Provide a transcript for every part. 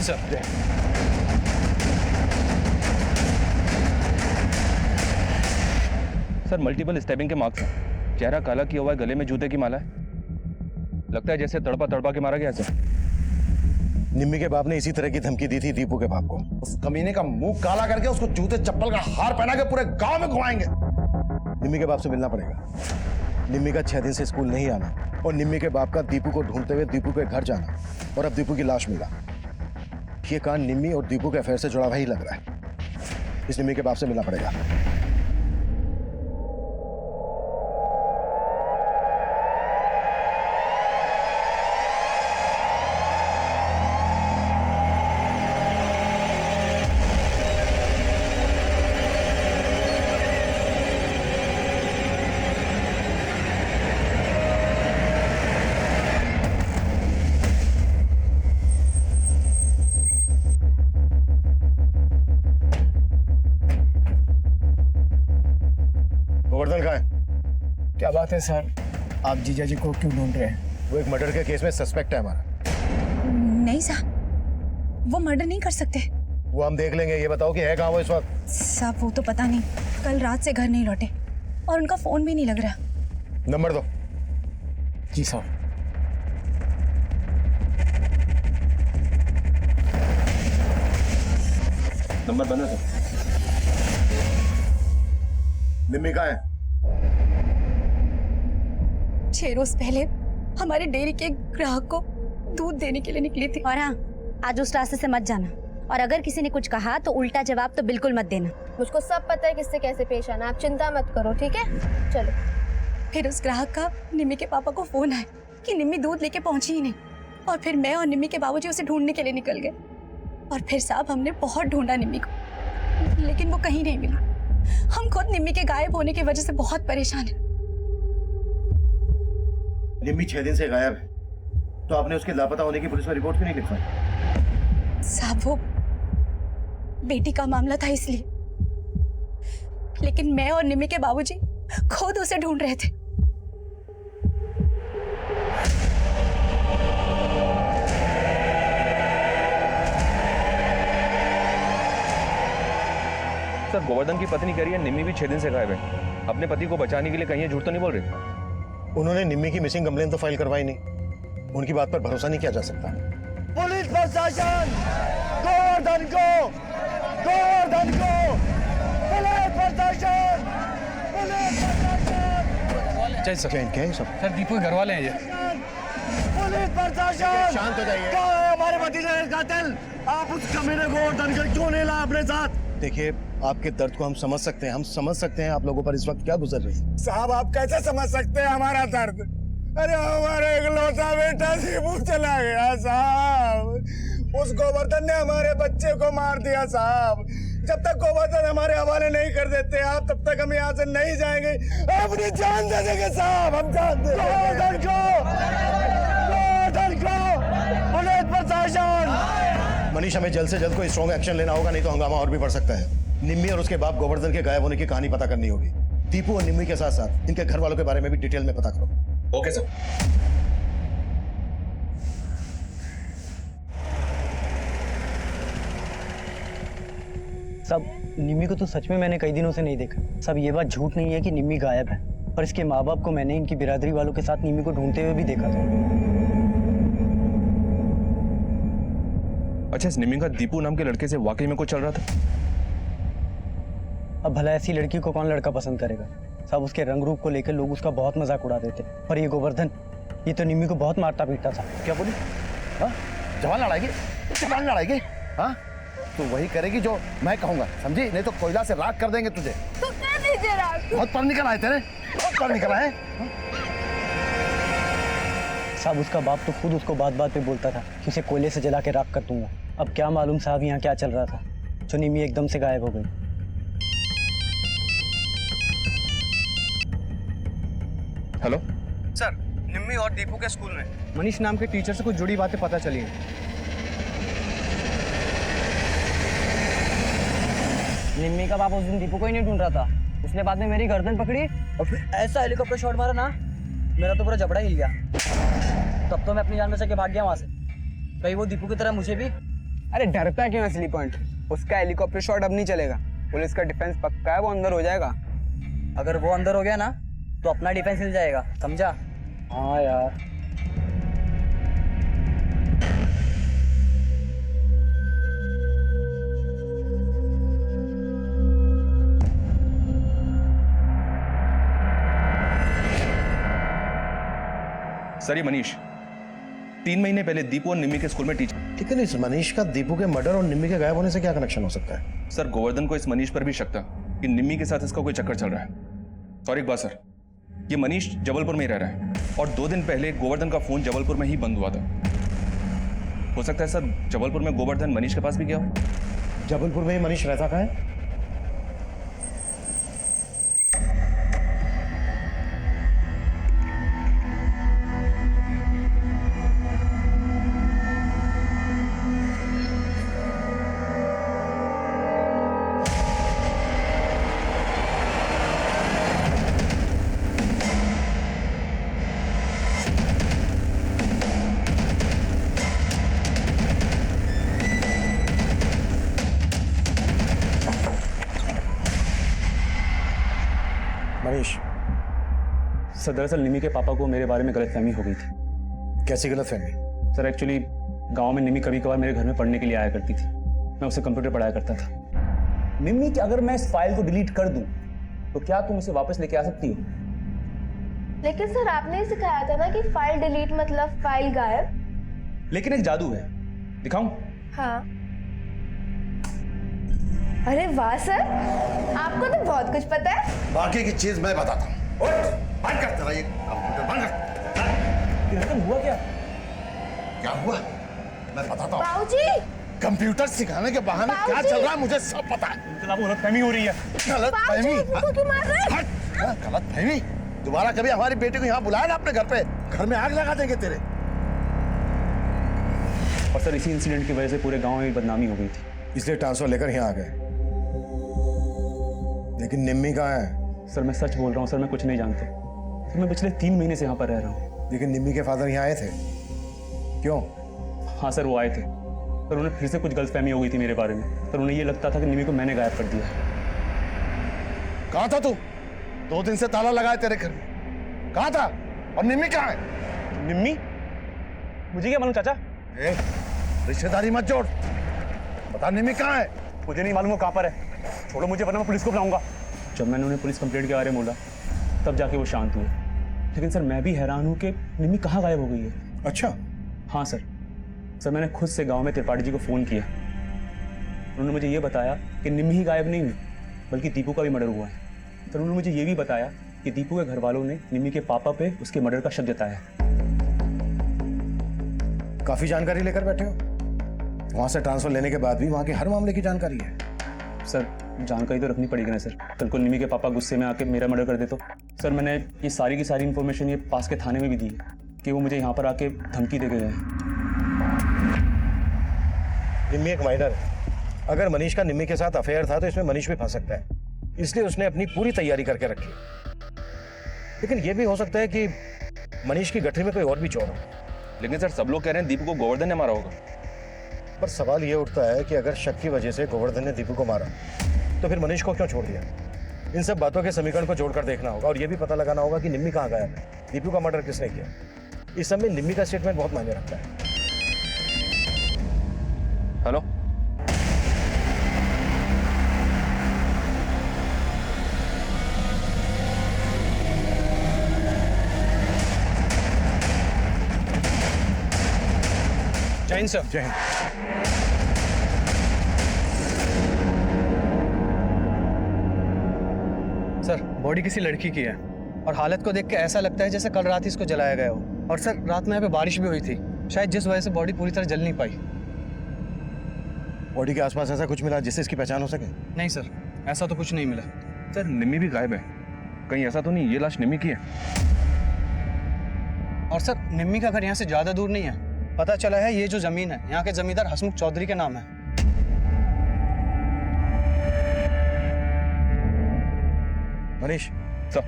Hind sir. Sir multiple stabbing के marks हैं। चेहरा काला किया हुआ है, गले में जूते की माला है। लगता है जैसे तड़पा तड़पा के मारा गया सर। निम्मी के बाप ने इसी तरह की धमकी दी थी दीपू के बाप को। उस कमीने का मुंह काला करके उसको जूते चप्पल का हार पहना के पूरे गांव में घुमाएंगे। निम्मी के बाप से मिलना पड़ेगा। निम्मी का 6 दिन से स्कूल नहीं आना और निम्मी के बाप का दीपू को ढूंढते हुए दीपू के घर जाना और अब दीपू की लाश मिला। ये कांड निम्मी और दीपू के अफेयर से जुड़ा हुआ ही लग रहा है। इस निम्मी के बाप से मिलना पड़ेगा। गोवर्धन कहाँ है? क्या बात है सर, आप जीजा जी को क्यों ढूंढ रहे हैं? वो एक मर्डर के केस में सस्पेक्ट है हमारा। नहीं साहब, वो मर्डर नहीं कर सकते। वो हम देख लेंगे। ये बताओ कि है कहाँ वो इस वक्त? साहब वो तो पता नहीं, कल रात से घर नहीं लौटे और उनका फोन भी नहीं लग रहा। नंबर दो। जी साहब। नंबर बना सर। निम्मी कहाँ है? 6 रोज पहले हमारे डेयरी के ग्राहक को दूध देने के लिए निकली थी। और हाँ, आज उस रास्ते से मत जाना और अगर किसी ने कुछ कहा तो उल्टा जवाब तो बिल्कुल मत देना। मुझको सब पता है किससे कैसे पेश आना, आप चिंता मत करो, ठीक है? चलो। फिर उस ग्राहक का निम्मी के पापा को फोन आया कि निम्मी दूध लेके पहुंची ही नहीं और फिर मैं और निम्मी के बाबूजी उसे ढूंढने के लिए निकल गए। और फिर साहब हमने बहुत ढूंढा निम्मी को, लेकिन वो कहीं नहीं मिला। हम खुद निम्मी के गायब होने की वजह से बहुत परेशान हैं। निम्मी 6 दिन से गायब है, तो आपने उसके लापता होने की पुलिस में रिपोर्ट क्यों नहीं लिखवाई? साहब वो बेटी का मामला था इसलिए, लेकिन मैं और निम्मी के बाबूजी खुद उसे ढूंढ रहे थे। सर गोवर्धन की पत्नी कह रही है निम्मी भी 6 दिन से गायब है। अपने पति को बचाने के लिए कहीं ये झूठ तो नहीं बोल रहे? उन्होंने निम्मी की मिसिंग कंप्लेन तो फाइल करवाई नहीं। उनकी बात पर भरोसा नहीं किया जा सकता। पुलिस प्रशासन गोवर्धन को, गोवर्धन को, पुलिस प्रशासन, पुलिस प्रशासन। जय सर। क्या इनके हैं सब? सर दीपू के घर वाले हैं ये। पुलिस प्रशासन, शांत हो जाइए। कहाँ है हमारे भतीजे का कातिल? आप उस कमीने गोवर्धन को क्यों नहीं लाए अपने साथ? देखिए, आपके दर्द को हम समझ सकते हैं। हम समझ सकते हैं आप लोगों पर इस वक्त क्या गुजर रही है। साहब आप कैसे समझ सकते हैं हमारा दर्द? अरे हमारे इकलौता बेटा दीपू चला गया साहब। उस गोवर्धन ने हमारे बच्चे को मार दिया साहब। जब तक गोवर्धन हमारे हवाले नहीं कर देते आप, तब तक हम यहाँ से नहीं जाएंगे। अपनी जान दे देंगे साहब, हम जान दे गोवर्धन को, गोवर्धन को, पुलिस प्रशासन। मनीष, हमें जल्द से जल्द कोई स्ट्रॉन्ग एक्शन लेना होगा, नहीं तो हंगामा और भी बढ़ सकता है। निम्मी और उसके बाप गोवर्धन के गायब होने की कहानी पता करनी होगी। दीपू और निम्मी के साथ साथ इनके घर वालों के बारे में भी डिटेल में पता करो। Okay sir. सब निम्मी को तो सच में मैंने कई दिनों से नहीं देखा। सब ये बात झूठ नहीं है कि निम्मी गायब है, और इसके माँ बाप को मैंने इनकी बिरादरी वालों के साथ निम्मी को ढूंढते हुए भी देखा था। अच्छा, इस निम्मी का दीपू नाम के लड़के से वाकई में कुछ चल रहा था? अब भला ऐसी लड़की को कौन लड़का पसंद करेगा? सब उसके रंग रूप को लेकर लोग उसका बहुत मजाक उड़ा देते। और ये गोवर्धन, ये तो निम्मी को बहुत मारता पीटता था। क्या बोली? हाँ? जवान लड़ाएगी? जवान लड़ाएगी? हाँ? तो वही करेगी जो मैं कहूँगा, समझी? नहीं तो कोयला से राख कर देंगे तुझे। तो कर दीजिए राख। बहुत पढ़ निकल आए तेरे, बहुत पढ़ निकल आए। साहब उसका बाप तो खुद उसको बात बात पे बोलता था कि उसे कोयले से जला के राख कर दूंगा। अब क्या मालूम साहब यहाँ क्या चल रहा था, जो निम्मी एकदम से गायब हो गई। हेलो सर, निम्मी और दीपू के स्कूल में मनीष नाम के टीचर से कुछ जुड़ी बातें पता चली हैं। निम्मी का बाप उस दिन दीपू को ही नहीं ढूंढ रहा था, उसने बाद में मेरी गर्दन पकड़ी और फिर ऐसा हेलीकॉप्टर शॉट मारा ना, मेरा तो पूरा जबड़ा हिल गया। तब तो मैं अपनी जान बचा के भाग गया वहां से। कहीं वो दीपू की तरह मुझे भी अरे डरता क्यों असली पॉइंट? उसका हेलीकॉप्टर शॉट अब नहीं चलेगा। पुलिस का डिफेंस पक्का है, वो अंदर हो जाएगा। अगर वो अंदर हो गया ना तो अपना डिफेंस हिल जाएगा, समझा? हाँ यार। सर ये मनीष 3 महीने पहले दीपू और निम्मी के स्कूल में टीचर। लेकिन इस मनीष का दीपू के मर्डर और निम्मी के गायब होने से क्या कनेक्शन हो सकता है? सर गोवर्धन को इस मनीष पर भी शक था कि निम्मी के साथ इसका कोई चक्कर चल रहा है। और एक बात सर, ये मनीष जबलपुर में ही रह रहा है और 2 दिन पहले गोवर्धन का फोन जबलपुर में ही बंद हुआ था। हो सकता है सर जबलपुर में गोवर्धन मनीष के पास भी गया हो। जबलपुर में ही मनीष रहता कहाँ है? मनीष, सर दरअसल निम्मी के पापा को मेरे बारे में गलतफहमी हो गई थी। कैसी गलतफहमी? सर एक्चुअली गांव में निम्मी कभी कभार मेरे घर में पढ़ने के लिए आया करती थी। मैं उसे कंप्यूटर पढ़ाया करता था। निम्मी कि अगर मैं इस फाइल को डिलीट कर दूं तो क्या तुम इसे वापस लेके आ सकती हो? लेकिन सर आपने ही सिखाया था ना कि फाइल डिलीट मतलब फाइल गायब। लेकिन एक जादू है, दिखाऊं? हाँ। अरे वाह सर, आपको तो बहुत कुछ पता है। बाकी की चीज मैं बताता हूँ। बंद कर तेरा ये कंप्यूटर, बंद कर। ये हुआ क्या? क्या हुआ मैं बताता हूँ। बाबूजी, कंप्यूटर सिखाने के बहाने क्या बाबूजी! चल रहा है मुझे सब पता है। गलतफहमी हो रही है। गलतफहमी? बाबूजी क्यों मार रहे हैं? गलतफहमी? दोबारा कभी हमारी बेटी को यहाँ बुलाया ना अपने घर पे, घर में आग लगा देंगे तेरे। और सर इसी इंसिडेंट की वजह से पूरे गांव में बदनामी हो गई थी। इसलिए ट्रांसफर लेकर यहाँ आ गए। लेकिन निम्मी कहाँ है? सर मैं सच बोल रहा हूँ सर, मैं कुछ नहीं जानता। सर मैं पिछले 3 महीने से यहाँ पर रह रहा हूँ। लेकिन निम्मी के फादर यहाँ आए थे, क्यों? हाँ सर वो आए थे, पर उन्हें फिर से कुछ गलतफहमी हो गई थी मेरे बारे में। सर उन्हें ये लगता था कि निम्मी को मैंने गायब कर दिया। कहाँ था तू? 2 दिन से ताला लगाए तेरे घर में। कहाँ था? और निम्मी कहाँ है? निम्मी? मुझे क्या मालूम चाचा? रिश्तेदारी मत जोड़, बता निम्मी कहाँ है? मुझे नहीं मालूम वो कहाँ पर है। छोड़ो मुझे, वरना मैं पुलिस को बुलाऊंगा। जब मैंने उन्हें पुलिस कंप्लेंट के बारे में बोला तब जाके वो शांत हुए। लेकिन सर मैं भी हैरान हूँ कि निम्मी कहाँ गायब हो गई है। अच्छा, हाँ सर मैंने खुद से गांव में त्रिपाठी जी को फ़ोन किया। उन्होंने मुझे ये बताया कि निम्मी ही गायब नहीं हुई बल्कि दीपू का भी मर्डर हुआ है। सर उन्होंने मुझे ये भी बताया कि दीपू के घर वालों ने निम्मी के पापा पे उसके मर्डर का शक जताया है। काफी जानकारी लेकर बैठे हो। वहां से ट्रांसफर लेने के बाद भी वहां के हर मामले की जानकारी है। सर जानकारी तो रखनी पड़ेगी ना सर, कल को निम्मी के पापा गुस्से में आके मेरा मर्डर कर दे तो। सर मैंने ये सारी की सारी इन्फॉर्मेशन ये पास के थाने में भी दी है कि वो मुझे यहाँ पर आके धमकी दे के गए हैं। निम्मी एक माइनर है। अगर मनीष का निम्मी के साथ अफेयर था तो इसमें मनीष भी फंस सकता है, इसलिए उसने अपनी पूरी तैयारी करके रखी। लेकिन यह भी हो सकता है कि मनीष की गठरी में कोई और भी चोर हो। लेकिन सर सब लोग कह रहे हैं दीपू को गोवर्धन ने मारा होगा। पर सवाल यह उठता है कि अगर शक की वजह से गोवर्धन ने दीपू को मारा तो फिर मनीष को क्यों छोड़ दिया? इन सब बातों के समीकरण को जोड़कर देखना होगा और यह भी पता लगाना होगा कि निम्मी कहाँ गायब है, दीपू का मर्डर किसने किया। इस सब में निम्मी का स्टेटमेंट बहुत मायने रखता है। हेलो जय हिंद सर। जय हिंद। सर बॉडी किसी लड़की की है और हालत को देख के ऐसा लगता है जैसे कल रात ही इसको जलाया गया हो। और सर रात में यहाँ पे बारिश भी हुई थी, शायद जिस वजह से बॉडी पूरी तरह जल नहीं पाई। बॉडी के आसपास ऐसा कुछ मिला जिससे इसकी पहचान हो सके? नहीं सर, ऐसा तो कुछ नहीं मिला। सर निम्मी भी गायब है, कहीं ऐसा तो नहीं ये लाश निम्मी की है? और सर निम्मी का घर यहाँ से ज्यादा दूर नहीं है। पता चला है ये जो जमीन है यहाँ के जमींदार हसमुख चौधरी के नाम है। मनीष सर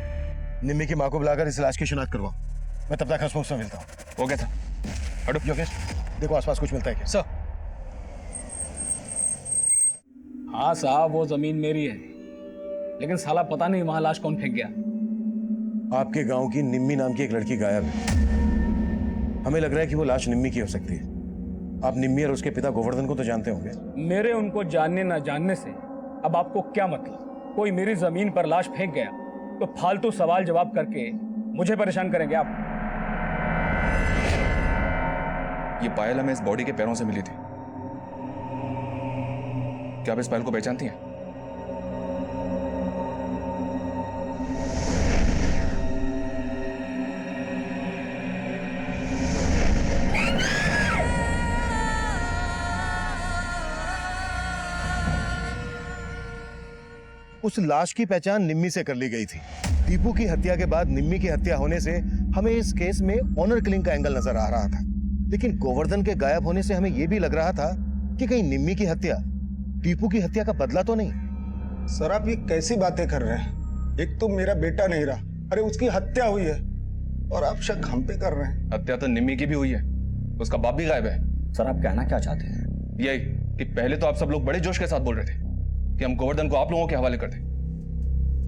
निम्मी की माँ को बुलाकर इस लाश की शिनाख्त करवाओ। मैं तब तक हसमुख से मिलता हूँ। Okay sir. हटो योगेश देखो आसपास कुछ मिलता है क्या? सर हाँ साहब, वो जमीन मेरी है, लेकिन साला पता नहीं वहां लाश कौन फेंक गया। आपके गांव की निम्मी नाम की एक लड़की गायब है। हमें लग रहा है कि वो लाश निम्मी की हो सकती है। आप निम्मी और उसके पिता गोवर्धन को तो जानते होंगे। मेरे उनको जानने ना जानने से अब आपको क्या मतलब? कोई मेरी जमीन पर लाश फेंक गया तो फालतू सवाल जवाब करके मुझे परेशान करेंगे आप? ये पायल हमें इस बॉडी के पैरों से मिली थी। क्या आप इस पायल को पहचानती हैं? उस लाश की पहचान निम्मी से कर ली गई थी। दीपू की हत्या के बाद निम्मी की हत्या होने से हमें इस केस में ऑनर किलिंग का एंगल नजर आ रहा था, लेकिन गोवर्धन के गायब होने से हमें यह भी लग रहा था कि कहीं निम्मी की हत्या दीपू की हत्या का बदला तो नहीं। सर आप ये कैसी बातें कर रहे हैं? एक तो मेरा बेटा नहीं रहा, अरे उसकी हत्या हुई है और आप शक हम पे कर रहे हैं। हत्या तो निम्मी की भी हुई है, उसका बाप भी गायब है। सर आप कहना क्या चाहते हैं? यही कि पहले तो आप सब लोग बड़े जोश के साथ बोल रहे थे कि हम गोवर्धन को आप लोगों के हवाले कर दें।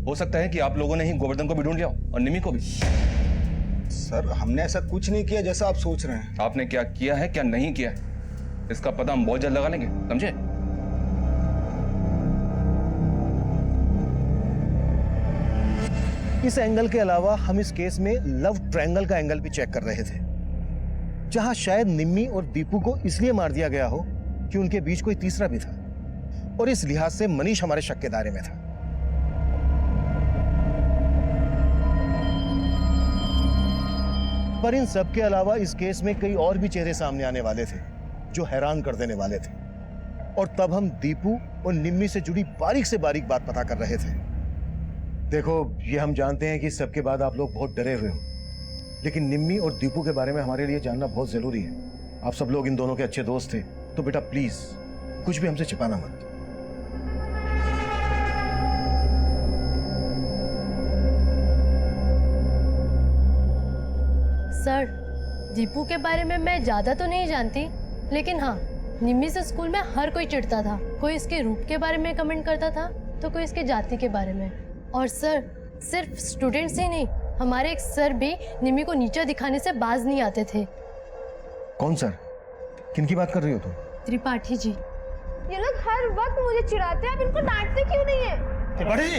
हो सकता है कि आप लोगों ने ही गोवर्धन को भी ढूंढ लिया और निम्मी को भी। सर हमने ऐसा कुछ नहीं किया जैसा आप सोच रहे हैं। आपने क्या किया है क्या नहीं किया है इसका पता हम बहुत जल्द लगा लेंगे, समझे? इस एंगल के अलावा हम इस केस में लव ट्रायंगल का एंगल भी चेक कर रहे थे, जहां शायद निम्मी और दीपू को इसलिए मार दिया गया हो कि उनके बीच कोई तीसरा भी था, और इस लिहाज से मनीष हमारे शक के दायरे में था। पर इन सब के अलावा इस केस में कई और भी चेहरे सामने आने वाले थे जो हैरान कर देने वाले थे, और तब हम दीपू और निम्मी से जुड़ी बारीक से बारीक बात पता कर रहे थे। देखो, ये हम जानते हैं कि सबके बाद आप लोग बहुत डरे हुए हो, लेकिन निम्मी और दीपू के बारे में हमारे लिए जानना बहुत जरूरी है। आप सब लोग इन दोनों के अच्छे दोस्त थे, तो बेटा प्लीज कुछ भी हमसे छिपाना मत। सर, दीपू के बारे में मैं ज्यादा तो नहीं जानती, लेकिन हाँ, निम्मी से स्कूल में हर कोई चिढ़ता था। कोई इसके रूप के बारे में कमेंट करता था तो कोई इसके जाति के बारे में। और सर, सिर्फ स्टूडेंट्स ही नहीं, हमारे एक सर भी निम्मी को नीचा दिखाने से बाज नहीं आते थे। कौन सर? किनकी बात कर रही हो तुम? त्रिपाठी जी। ये लोग हर वक्त मुझे चिढ़ाते हैं, आप इनको डांटते क्यों नहीं है? त्रिपाठी जी,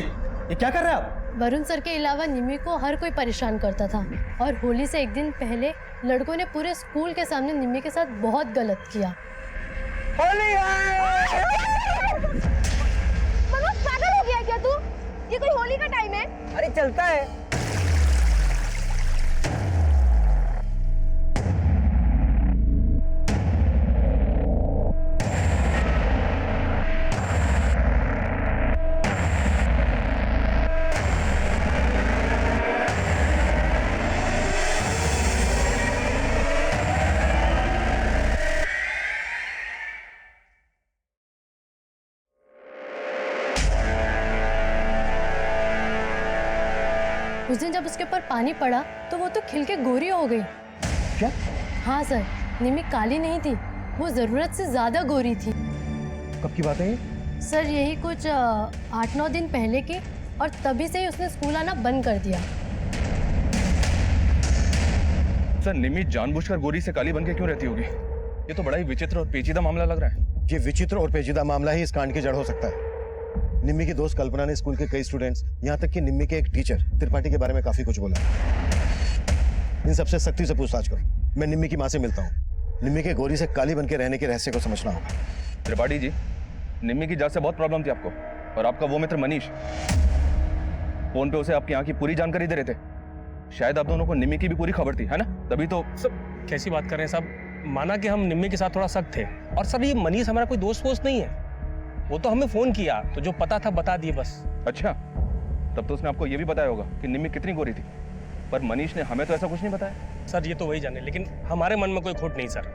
ये क्या कर रहे हैं आप? वरुण सर के अलावा निम्मी को हर कोई परेशान करता था, और होली से एक दिन पहले लड़कों ने पूरे स्कूल के सामने निम्मी के साथ बहुत गलत किया। होली है! मनोज, पागल हो गया क्या तू? ये कोई होली का टाइम है? अरे चलता है। उस दिन जब उसके ऊपर पानी पड़ा तो वो तो खिल के गोरी हो गई। क्या? हाँ सर, निम्मी काली नहीं थी, वो जरूरत से ज्यादा गोरी थी। कब की बात है ये? सर यही कुछ 8-9 दिन पहले की, और तभी से ही उसने स्कूल आना बंद कर दिया। सर, निम्मी जानबूझकर गोरी से काली बन के क्यों रहती होगी? ये तो बड़ा ही विचित्र और पेचीदा मामला लग रहा है। ये विचित्र और पेचीदा मामला ही इस कांड की जड़ हो सकता है। निम्मी की दोस्त कल्पना ने स्कूल के कई स्टूडेंट्स, यहाँ तक कि निम्मी के एक टीचर त्रिपाठी के बारे में काफी कुछ बोला। इन सबसे सख्ती से पूछताछ करो। मैं निम्मी की माँ से मिलता हूँ। निम्मी के गोरी से काली बन के रहने के रहस्य को समझना होगा। त्रिपाठी जी, निम्मी की जात से बहुत प्रॉब्लम थी आपको, और आपका वो मित्र मनीष फोन पे उसे आपकी यहाँ की पूरी जानकारी दे रहे थे। शायद आप दोनों को निम्मी की भी पूरी खबर थी, है ना? तभी तो। सब कैसी बात कर रहे हैं साहब? माना कि हम निम्मी के साथ थोड़ा सख्त थे, और सर ये मनीष हमारा कोई दोस्त वोस्त नहीं है। वो तो हमें फोन किया तो जो पता था बता दिए बस। अच्छा, तब तो उसने आपको ये भी बताया होगा कि निम्मी कितनी गोरी थी, पर मनीष ने हमें तो ऐसा कुछ नहीं बताया। सर ये तो वही जाने, लेकिन हमारे मन में कोई खोट नहीं सर।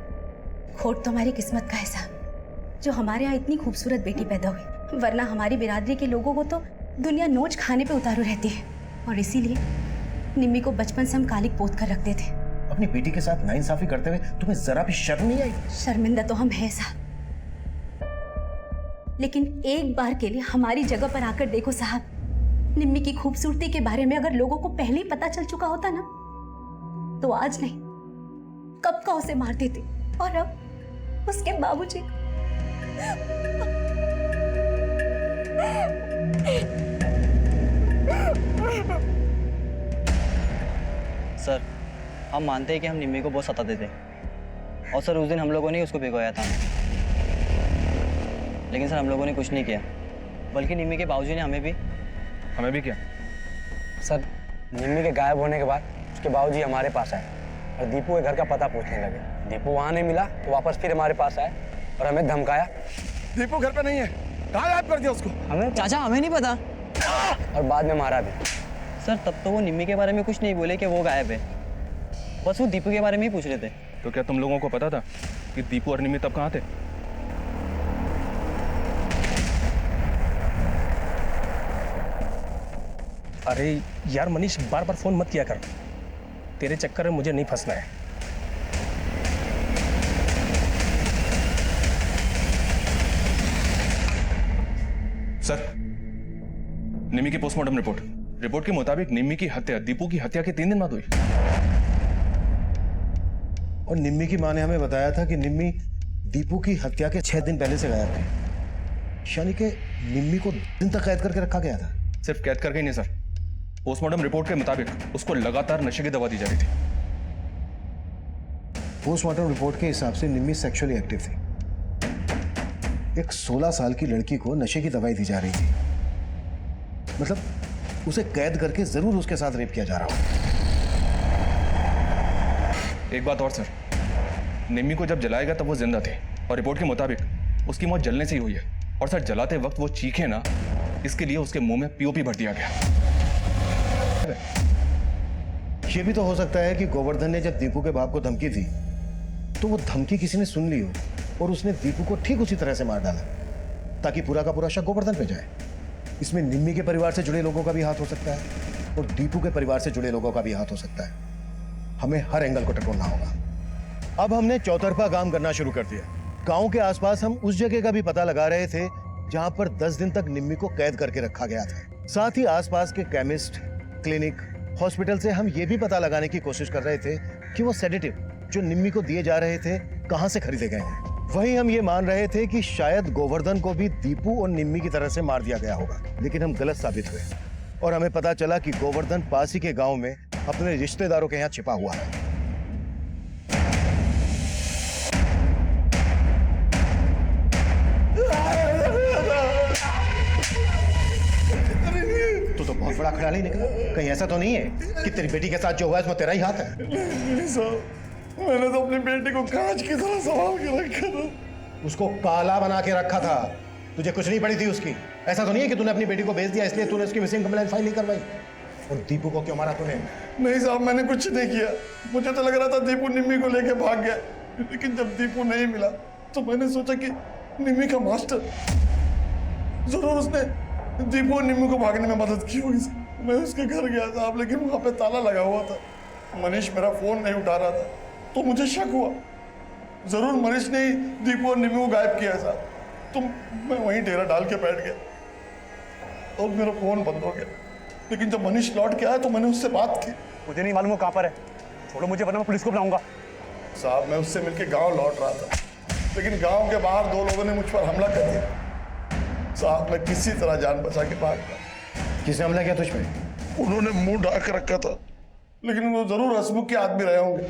खोट तो हमारी किस्मत का है साहब, जो हमारे यहाँ इतनी खूबसूरत बेटी पैदा हुई, वरना हमारी बिरादरी के लोगों को तो दुनिया नोच खाने पे उतारू रहती है। और इसीलिए निम्मी को बचपन से हम कालिक पोत कर रखते थे। अपनी बेटी के साथ नाइंसाफी करते हुए तुम्हें जरा भी शर्म नहीं आई? शर्मिंदा तो हम है साहब, लेकिन एक बार के लिए हमारी जगह पर आकर देखो साहब, निम्मी की खूबसूरती के बारे में अगर लोगों को पहले ही पता चल चुका होता ना, तो आज नहीं कब का उसे मार देते। और अब उसके बाबूजी सर, हम मानते हैं कि हम निम्मी को बहुत सताते थे, और सर उस दिन हम लोगों ने उसको भिगोया था, लेकिन सर हम लोगों ने कुछ नहीं किया, बल्कि निम्मी के बाबूजी ने हमें भी क्या? सर, निम्मी के गायब होने के बाद उसके बाबूजी हमारे पास आए और दीपू के घर का पता पूछने लगे। दीपू वहाँ नहीं मिला तो वापस फिर हमारे पास आए और हमें धमकाया। दीपू घर पे नहीं है, कहाँ गायब कर दिया उसको? हमें नहीं पता, और बाद में मारा भी। सर तब तो वो निम्मी के बारे में कुछ नहीं बोले कि वो गायब है, बस वो दीपू के बारे में ही पूछ रहे थे। तो क्या तुम लोगों को पता था कि दीपू और निम्मी तब कहाँ थे? अरे यार मनीष, बार बार फोन मत किया कर, तेरे चक्कर में मुझे नहीं फंसना है। सर, निम्मी की पोस्टमार्टम रिपोर्ट के मुताबिक निम्मी की हत्या दीपू की हत्या के 3 दिन बाद हुई। और निम्मी की मां ने हमें बताया था कि निम्मी दीपू की हत्या के 6 दिन पहले से गायब थी, यानी कि निम्मी को दिन तक कैद करके रखा गया था। सिर्फ कैद करके ही नहीं सर, पोस्टमार्टम रिपोर्ट के मुताबिक उसको लगातार नशे की दवा दी जा रही थी। पोस्टमार्टम रिपोर्ट के हिसाब से निम्मी सेक्सुअली एक्टिव थी। एक 16 साल की लड़की को नशे की दवाई दी जा रही थी, मतलब उसे कैद करके जरूर उसके साथ रेप किया जा रहा हो। एक बात और सर, निम्मी को जब जलाया गया तब वो जिंदा थी और रिपोर्ट के मुताबिक उसकी मौत जलने से ही हुई है। और सर, जलाते वक्त वो चीखे ना, इसके लिए उसके मुंह में पीओपी भर दिया गया। ये भी तो हो सकता है कि गोवर्धन ने जब दीपू के बाप को धमकी दी तो वो धमकी किसी ने सुन ली हो और उसने दीपू को ठीक उसी तरह से मार डाला ताकि पूरा का पूरा शक गोवर्धन पे जाए। इसमें निम्मी के परिवार से जुड़े लोगों का भी हाथ हो सकता है और दीपू के परिवार से जुड़े लोगों का भी हाथ हो सकता है। हमें हर एंगल को टटोलना होगा। अब हमने चौतरफा काम करना शुरू कर दिया। गांव के आसपास हम उस जगह का भी पता लगा रहे थे जहां पर 10 दिन तक निम्मी को कैद करके रखा गया था। साथ ही आसपास के केमिस्ट, क्लिनिक, हॉस्पिटल से हम ये भी पता लगाने की कोशिश कर रहे थे कि वो सेडेटिव जो निम्मी को दिए जा रहे थे कहां से खरीदे गए हैं। वहीं हम ये मान रहे थे कि शायद गोवर्धन को भी दीपू और निम्मी की तरह से मार दिया गया होगा, लेकिन हम गलत साबित हुए और हमें पता चला कि गोवर्धन पास ही के गांव में अपने रिश्तेदारों के यहाँ छिपा हुआ है। तू तो बहुत बड़ा खिलाड़ी निकला। कहीं ऐसा तो नहीं है कि तेरी बेटी के साथ जो हुआ है उसमें तेरा ही हाथ है? नहीं साहब, मैंने तो अपनी बेटी को कांच की तरह संभाल के रखा था। उसको काला बना के रखा था, तुझे कुछ नहीं पड़ी थी उसकी। ऐसा तो नहीं है कि तूने अपनी बेटी को बेच दिया इसलिए तूने उसकी मिसिंग कंप्लेंट फाइल नहीं करवाई। और दीपू को क्यों मारा तूने? नहीं साहब, मैंने कुछ नहीं किया। मुझे तो लग रहा था दीपू निम्मी को लेके भाग गया, लेकिन जब दीपू नहीं मिला तो मैंने सोचा कि निम्मी का मास्टर जरूर उसने दीपू और निम्मी को भागने में मदद की होगी। मैं उसके घर गया साहब, लेकिन वहाँ पे ताला लगा हुआ था। मनीष मेरा फोन नहीं उठा रहा था तो मुझे शक हुआ जरूर मनीष ने ही दीपू और निम्मी को गायब किया साहब। तो मैं वहीं डेरा डाल के बैठ गया और मेरा फोन बंद हो गया। लेकिन जब मनीष लौट के आया तो मैंने उससे बात की। मुझे नहीं मालूम वो कहाँ पर है, छोड़ो मुझे, वरना मैं पुलिस को बुलाऊंगा। साहब, मैं उससे मिलके गांव लौट रहा था, लेकिन गांव के बाहर 2 लोगों ने मुझ पर हमला कर दिया। साहब, मैं किसी तरह जान बचा के भाग गया। किसने हमला किया तुझ पे? उन्होंने मुंह ढाक रखा था, लेकिन वो जरूर हसमुख के आदमी रहे होंगे।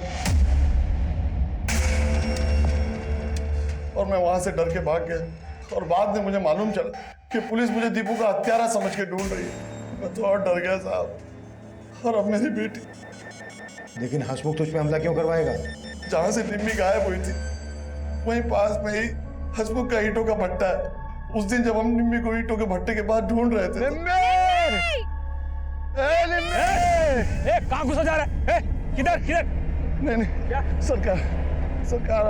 और मैं वहां से डर के भाग गया और बाद में मुझे मालूम चला कि पुलिस मुझे दीपू का हत्यारा समझ के ढूंढ रही है। मैं तो और डर गया साहब। और अब मेरी बेटी। लेकिन हसमुख तुझ पे हमला क्यों करवाएगा? जहां से निम्मी गायब हुई थी वहीं पास में ही हसमुख का ईंटों का भट्टा है। उस दिन जब हम निम्मी को ईंटों के भट्टे के पास ढूंढ रहे थे कहाँ घुसा जा रहा है? किधर किधर? नहीं क्या? सरकार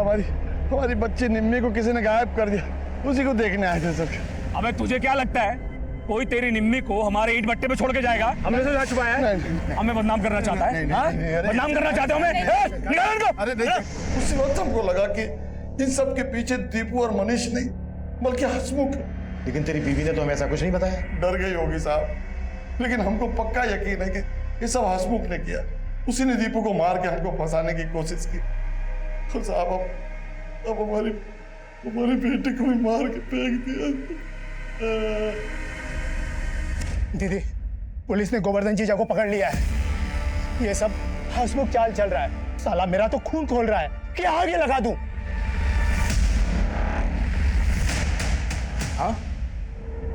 हमारी बच्ची निम्मी को किसी ने गायब कर दिया, उसी को देखने आए थे सरकार। अबे तुझे क्या लगता है कोई तेरी निम्मी को हमारे ईंट भट्टे पे छोड़ के जाएगा? हमने से छुपाया है? हमें बदनाम करना चाहता है? बदनाम करना चाहते हो हमें? अरे देखिए, उसी वक्त हमको लगा कि इन सब के पीछे दीपू और मनीष नहीं बल्कि हसमुख। लेकिन तेरी बीवी ने तो हमें ऐसा कुछ नहीं बताया। डर गई होगी साहब, लेकिन हमको पक्का यकीन है कि ये सब हसमुख ने किया। उसी ने दीपू को मार के हमको फंसाने की कोशिश की। तो साहब अब हमारी बेटी को भी मार के फेंक दिया। दीदी, पुलिस ने गोवर्धन जीजा को पकड़ लिया है। ये सब हसमुख चाल चल रहा है। साला मेरा तो खून खोल रहा है कि आगे लगा दूं। हाँ,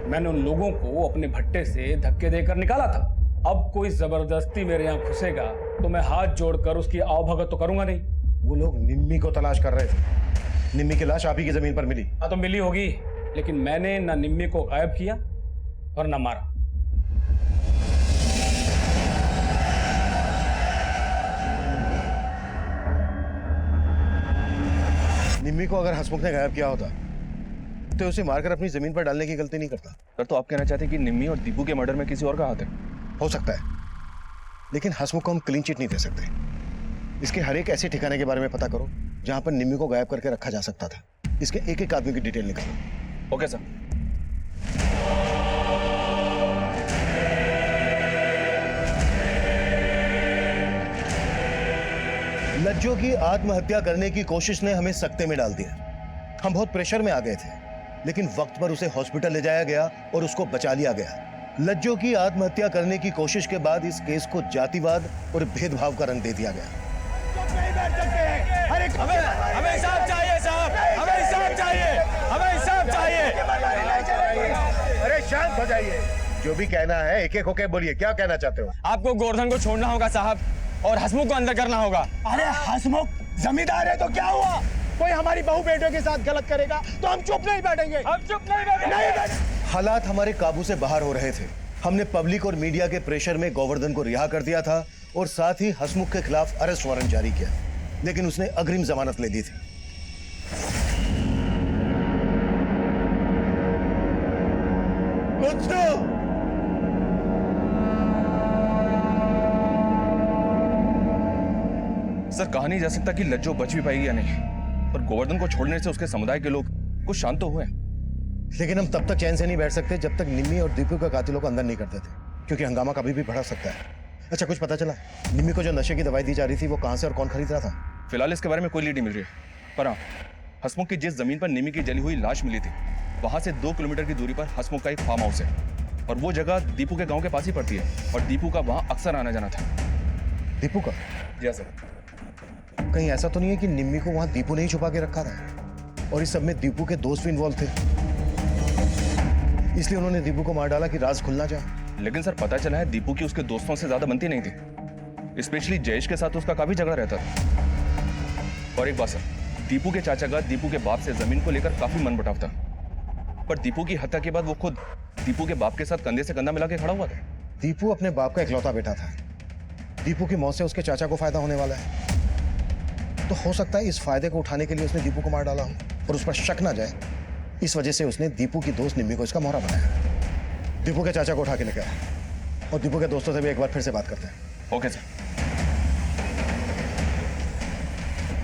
मैंने उन लोगों को अपने भट्टे से धक्के देकर निकाला था। अब कोई जबरदस्ती मेरे यहाँ घुसेगा तो मैं हाथ जोड़कर उसकी आवभगत तो करूंगा नहीं। वो लोग निम्मी को तलाश कर रहे थे। निम्मी की लाश आप ही की जमीन पर मिली। हाँ तो मिली होगी, लेकिन मैंने ना निम्मी को गायब किया और ना मारा। निम्मी को अगर हसमुख ने गायब किया होता तो उसे मारकर अपनी जमीन पर डालने की गलती नहीं करता। सर तो आप कहना चाहते हैं कि निम्मी और दीपू के मर्डर में किसी और का हाथ है? हो सकता है, लेकिन हसमुख को हम क्लीन चिट नहीं दे सकते। इसके हर एक ऐसे ठिकाने के बारे में पता करो जहां पर निम्मी को गायब करके रखा जा सकता था। इसके एक एक आदमी की डिटेल निकालो। Okay sir. लज्जो की आत्महत्या करने की कोशिश ने हमें सकते में डाल दिया। हम बहुत प्रेशर में आ गए थे, लेकिन वक्त पर उसे हॉस्पिटल ले जाया गया और उसको बचा लिया गया। लज्जो की आत्महत्या करने की कोशिश के बाद इस केस को जातिवाद और भेदभाव का रंग दे दिया गया। हमें इंसाफ चाहिए साहब, हमें इंसाफ चाहिए, हमें इंसाफ चाहिए। अरे शांत हो जाइए, जो भी कहना है एक एक होके बोलिए। क्या कहना चाहते हो? आपको गोवर्धन को छोड़ना होगा साहब और हसमुख को अंदर करना होगा। अरे हसमुख जमींदार है तो क्या हुआ? कोई हमारी बहू बेटों के साथ गलत करेगा तो हम चुप नहीं बैठेंगे। हम चुप नहीं बैठेंगे। हालात हमारे काबू से बाहर हो रहे थे। हमने पब्लिक और मीडिया के प्रेशर में गोवर्धन को रिहा कर दिया था और साथ ही हसमुख के खिलाफ अरेस्ट वारंट जारी किया, लेकिन उसने अग्रिम जमानत ले ली थी। सर कहा नहीं जा सकता कि लज्जो बच भी पाएगी या नहीं, पर गोवर्धन को छोड़ने से उसके समुदाय के लोग कुछ शांत तो हुए। लेकिन हम तब तक चैन से नहीं बैठ सकते जब तक निम्मी और दीपू का कातिलों को अंदर नहीं करते थे, क्योंकि हंगामा कभी भी बढ़ सकता है। अच्छा, कुछ पता चला निम्मी को जो नशे की दवाई दी जा रही थी वो कहां से और कौन खरीद रहा था? फिलहाल इसके बारे में कोई लीड नहीं मिल रही है, पर हाँ, हसमुख की जिस जमीन पर निम्मी की जली हुई लाश मिली थी वहां से 2 किलोमीटर की दूरी पर हसमुख का एक फार्म हाउस है और वो जगह दीपू के गाँव के पास ही पड़ती है और दीपू का वहां अक्सर आना जाना था। दीपू का? जी सर। कहीं ऐसा तो नहीं है कि निम्मी को वहां दीपू ने ही छुपा के रखा था और इस सब में दीपू के दोस्त भी इन्वॉल्व थे, इसलिए उन्होंने दीपू को मार डाला कि राज खुलना जाए? लेकिन सर पता चला है दीपू की उसके दोस्तों से ज्यादा बनती नहीं थी, स्पेशली जयेश के साथ उसका काफी झगड़ा रहता था। और एक बात सर, दीपू के चाचा का दीपू के बाप से जमीन को लेकर काफी मनमुटाव था, पर दीपू की हत्या के बाद वो खुद दीपू के बाप के साथ कंधे से कंधा मिला के खड़ा हुआ था। दीपू अपने बाप का इकलौता बेटा था। दीपू की मौत से उसके चाचा को फायदा होने वाला है, तो हो सकता है इस फायदे को उठाने के लिए उसने दीपू को मार डाला हो और उस पर शक ना जाए, इस वजह से उसने दीपू की दोस्त निम्मी को इसका मोहरा बनाया। दीपू के चाचा को उठा के लेकर आया और दीपू के दोस्तों से भी एक बार फिर से बात करते हैं। Okay sir.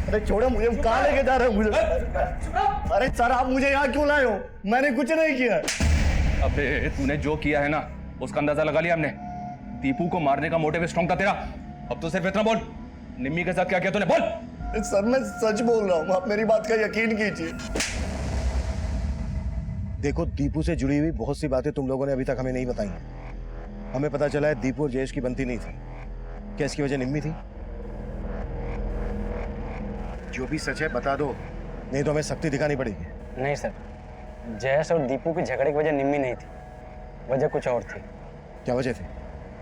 अरे छोड़ो मुझे, कहाँ लेके जा रहे हो मुझे? अरे सर आप मुझे यहाँ क्यों लाए हो? मैंने कुछ नहीं किया। अबे तूने जो किया है ना उसका अंदाजा लगा लिया हमने। दीपू को मारने का मोटिव स्ट्रॉन्ग था तेरा। अब तो सिर्फ इतना बोल, निम्मी के साथ क्या किया तूने? बोल। सर मैं सच बोल रहा हूँ, आप मेरी बात का यकीन कीजिए। देखो, दीपू से जुड़ी हुई बहुत सी बातें तुम लोगों ने अभी तक हमें नहीं बताई। हमें पता चला है दीपू और जयेश की बनती नहीं थी। क्या इसकी वजह निम्मी थी? जो भी सच है बता दो, नहीं तो हमें सख्ती दिखानी पड़ेगी। नहीं सर, जयेश और दीपू के झगड़े की वजह निम्मी नहीं थी, वजह कुछ और थी। क्या वजह थी?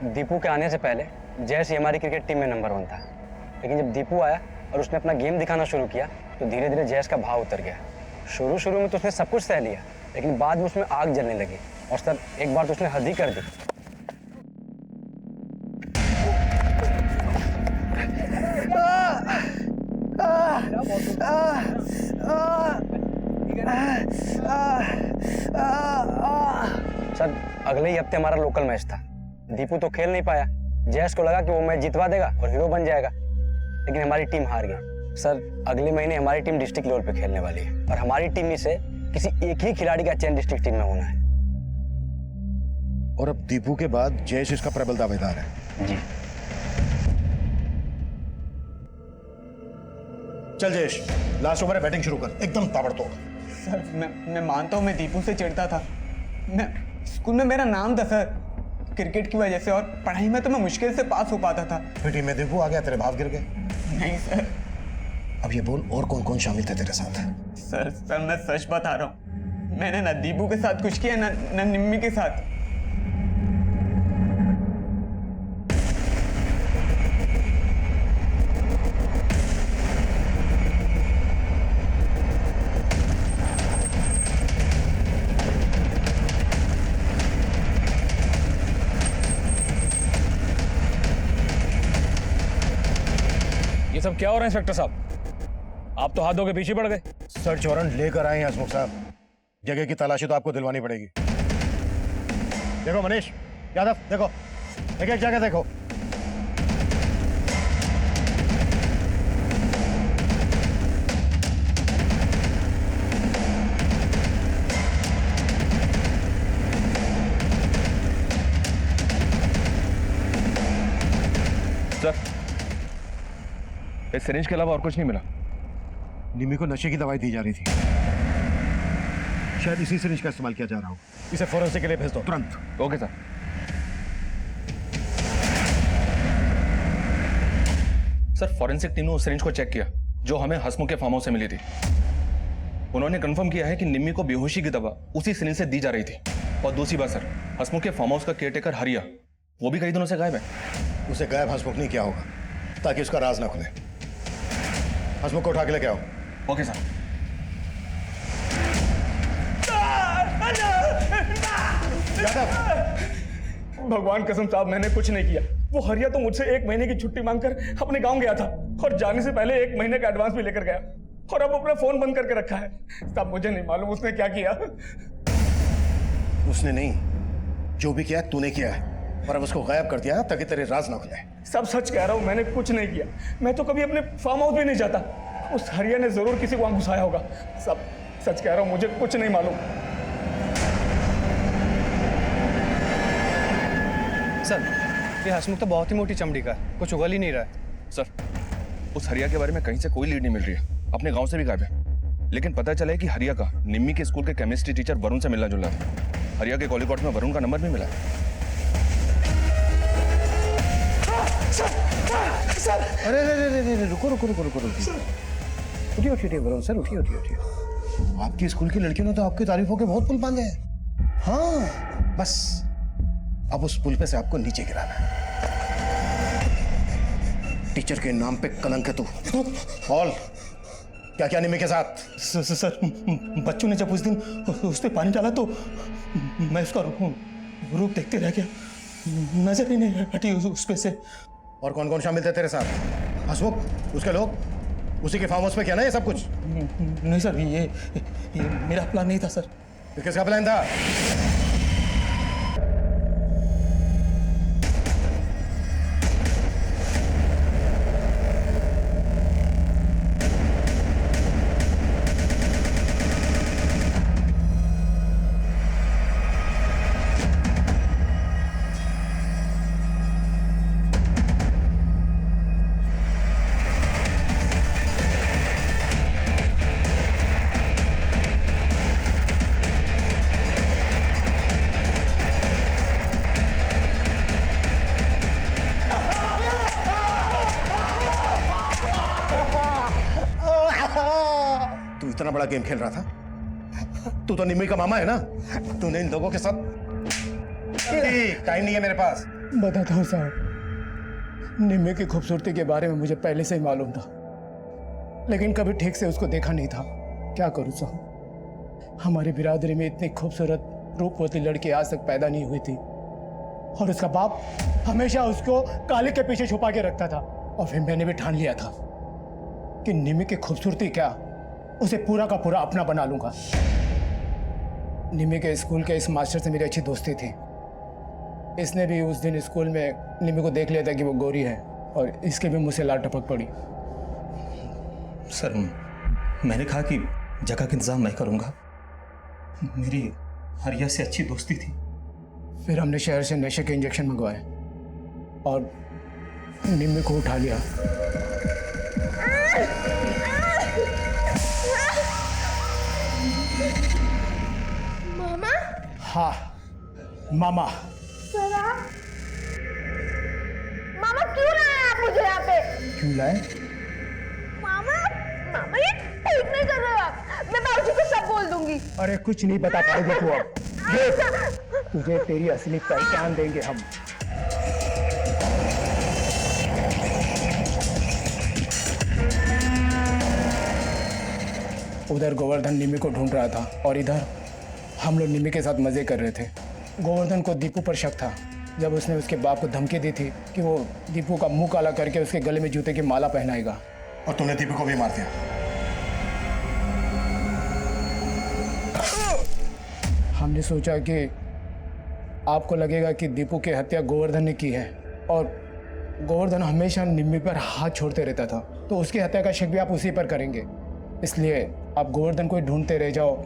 दीपू के आने से पहले जयेश ही हमारी क्रिकेट टीम में नंबर 1 था, लेकिन जब दीपू आया और उसने अपना गेम दिखाना शुरू किया तो धीरे धीरे जयेश का भाव उतर गया। शुरू में तो उसने सब कुछ सह लिया, लेकिन बाद में उसमें आग जलने लगी और सर एक बार तो उसने हद ही कर दी। सर अगले ही हफ्ते हमारा लोकल मैच था। दीपू तो खेल नहीं पाया, जयेश को लगा कि वो मैच जितवा देगा और हीरो बन जाएगा, लेकिन हमारी टीम हार गई। सर अगले महीने हमारी टीम डिस्ट्रिक्ट लेवल पे खेलने वाली है और हमारी टीम में से किसी एक ही खिलाड़ी का चयन डिस्ट्रिक्ट टीम में होना है। और अब दीपू के बाद जयेश इसका प्रबल दावेदार है। जी। चल जयेश, लास्ट ओवर है, बैटिंग शुरू कर, एकदम ताबड़तोड़। सर मैं मानता हूँ मैं दीपू से चिढ़ता था। मैं स्कूल में मेरा नाम था सर, क्रिकेट की वजह से, और पढ़ाई में तो मैं मुश्किल से पास हो पाता था। फिर टीम में दीपू आ गया, तेरे भाव गिर गए। नहीं सर। अब ये बोल, और कौन कौन शामिल थे तेरे साथ? सर मैं सच बता रहा हूँ, मैंने ना दीपू के साथ कुछ किया ना निम्मी के साथ। ये सब क्या हो रहा है इंस्पेक्टर साहब? आप तो हाथों के पीछे पड़ गए। सर्च वारंट लेकर आए हैं हसमुख साहब, जगह की तलाशी तो आपको दिलवानी पड़ेगी। देखो मनीष यादव, देखो एक एक जगह देखो। सर, इस सिरिंज के अलावा और कुछ नहीं मिला। निम्मी को नशे की दवाई दी जा रही थी, शायद इसी सिरिंज का इस्तेमाल किया जा रहा हो। इसे फोरेंसिक के लिए भेज दो तुरंत। Okay sir. Sir, forensic team ने उस सिरिंज को चेक किया जो हमें हसमुख के फार्म हाउस से मिली थी। उन्होंने कंफर्म किया है कि निम्मी को बेहोशी की दवा उसी सिरिंज से दी जा रही थी। और दूसरी बात सर, हसमुख के फार्म हाउस का केयरटेकर हरिया, वो भी कई दिनों से गायब है। उसे गायब हसमुख नहीं किया होगा ताकि उसका राज ना खुले। हसमुख को उठा के लेके आओ। Okay sir. भगवान कसम साहब, मैंने कुछ नहीं किया। वो हरिया तो मुझसे 1 महीने की छुट्टी मांगकर अपने गांव गया था और जाने से पहले 1 महीने का एडवांस भी लेकर गया, और अब अपना फोन बंद करके रखा है। साहब मुझे नहीं मालूम उसने क्या किया। उसने नहीं, जो भी किया तूने किया है, और अब उसको गायब कर दिया ताकि तेरे राज ना खुले। सब सच कह रहा हूं, मैंने कुछ नहीं किया। मैं तो कभी अपने फार्म हाउस भी नहीं जाता। उस हरिया ने जरूर किसी को वहां घुसाया होगा। सब सच कह रहा हूं, मुझे कुछ नहीं मालूम। सर ये हसमुख तो बहुत ही मोटी चमड़ी का है, कुछ उगल ही नहीं रहा है। सर, उस हरिया के बारे में कहीं से कोई लीड नहीं मिल रही है। अपने गांव से भी गायब है। लेकिन पता चला है कि हरिया का निम्मी के स्कूल के केमिस्ट्री टीचर वरुण से मिलना जुलना था। हरिया के कॉल रिकॉर्ड में वरुण का नंबर भी मिला है। अरे रुको रुको रुको रुको उठिए उठिए वरुण सर, उठिए उठिए उठिए। आपकी स्कूल की लड़कियों ने तो आपकी तारीफों के बहुत पुल बांधे हैं। हाँ, बस अब उस पुल पे से आपको नीचे गिराना है। टीचर के नाम पे कलंक है तू। ऑल क्या क्या निम्मी के साथ? सर बच्चों ने जब उस दिन उस पे पानी डाला तो मैं उसका रूप देखते रह गया, नजर ही नहीं हटी उस पे से। और कौन कौन शामिल थे तेरे साथ? हसमुख, उसके लोग, उसी के फार्म हाउस पे किया ना ये सब कुछ? नहीं सर, ये मेरा प्लान नहीं था सर। तो किसका प्लान था? इतना बड़ा गेम खेल रहा था? तू तो निम्मी का मामा है ना? तूने इन लोगों के साथ टाइम नहीं है मेरे पास। बताता हूँ साहब, निम्मी की खूबसूरती के बारे में मुझे पहले से ही मालूम था, लेकिन कभी ठीक से उसको देखा नहीं था। क्या करूँ साहब, हमारी बिरादरी में इतनी खूबसूरत रूपवती लड़की आज तक पैदा नहीं हुई थी, और उसका बाप हमेशा उसको काले के पीछे छुपा के रखता था। और फिर मैंने भी ठान लिया था कि निम्मी की खूबसूरती क्या, उसे पूरा का पूरा अपना बना लूंगा। निम्मी के स्कूल के इस मास्टर से मेरी अच्छी दोस्ती थी। इसने भी उस दिन स्कूल में निम्मी को देख लिया था कि वो गोरी है, और इसके भी मुंह से लाल टपक पड़ी। सर मैंने कहा कि जगह का इंतजाम मैं करूंगा, मेरी हरिया से अच्छी दोस्ती थी। फिर हमने शहर से नशे के इंजेक्शन मंगवाए और निम्मी को उठा लिया। मामा? हाँ मामा। सर आप? मामा क्यों लाए आप मुझे यहाँ पे? क्यों लाए? मामा, मामा ये ठीक नहीं कर रहे हो आप। मैं बाबूजी को सब बोल दूंगी। अरे कुछ नहीं बता पाएगी तू अब। देख, तुझे तेरी असली पहचान देंगे हम। उधर गोवर्धन निम्मी को ढूंढ रहा था और इधर हम लोग निम्मी के साथ मजे कर रहे थे। गोवर्धन को दीपू पर शक था जब उसने उसके बाप को धमकी दी थी कि वो दीपू का मुंह काला करके उसके गले में जूते की माला पहनाएगा। और तूने दीपू को भी मार दिया। हमने सोचा कि आपको लगेगा कि दीपू की हत्या गोवर्धन ने की है और गोवर्धन हमेशा निम्मी पर हाथ छोड़ते रहता था, तो उसकी हत्या का शक भी आप उसी पर करेंगे। इसलिए आप गोवर्धन को ही ढूंढते रह जाओ,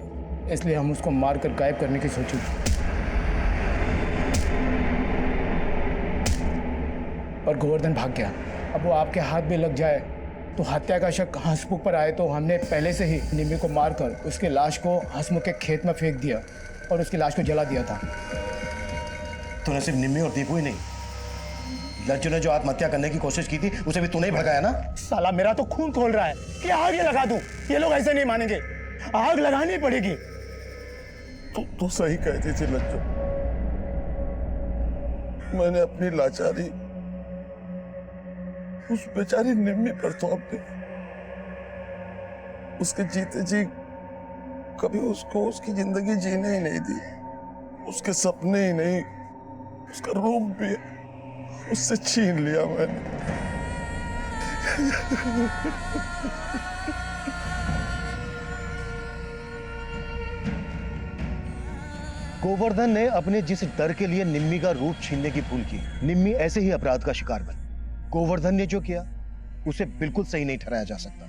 इसलिए हम उसको मारकर गायब करने की सोची। और गोवर्धन भाग गया। अब वो आपके हाथ भी लग जाए तो हत्या का शक हंसमुख पर आए, तो हमने पहले से ही निम्मी को मारकर उसकी लाश को हंसमुख के खेत में फेंक दिया और उसकी लाश को जला दिया था। तूने सिर्फ निम्मी और दीपू ही नहीं, लज्जू ने जो आत्महत्या करने की कोशिश की थी उसे भी तूने ही भगाया ना। साला मेरा तो खून खोल रहा है कि आग ये लगा दूं। ये लोग ऐसे नहीं मानेंगे, आग लगानी पड़ेगी। तू सही कहती थी लज्जू। मैंने अपनी लाचारी उस बेचारी निम्मी पर थोप दी। उसके जीते जी कभी उसको उसकी जिंदगी जीने ही नहीं दी, उसके सपने ही नहीं, उसका रूप भी उससे छीन लिया मैंने। गोवर्धन ने अपने जिस डर के लिए निम्मी का रूप छीनने की भूल की, निम्मी ऐसे ही अपराध का शिकार बनी। गोवर्धन ने जो किया उसे बिल्कुल सही नहीं ठहराया जा सकता,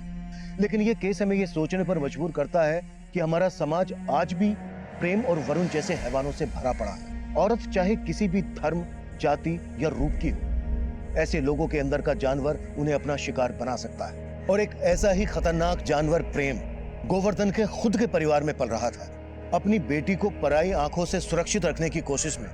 लेकिन यह केस हमें यह सोचने पर मजबूर करता है कि हमारा समाज आज भी प्रेम और वरुण जैसे हैवानों से भरा पड़ा है। औरत चाहे किसी भी धर्म, जाति या रूप की हो, ऐसे लोगों के अंदर का जानवर उन्हें अपना शिकार बना सकता है। और एक ऐसा ही खतरनाक जानवर प्रेम गोवर्धन के खुद के परिवार में पल रहा था। अपनी बेटी को पराई आंखों से सुरक्षित रखने की कोशिश में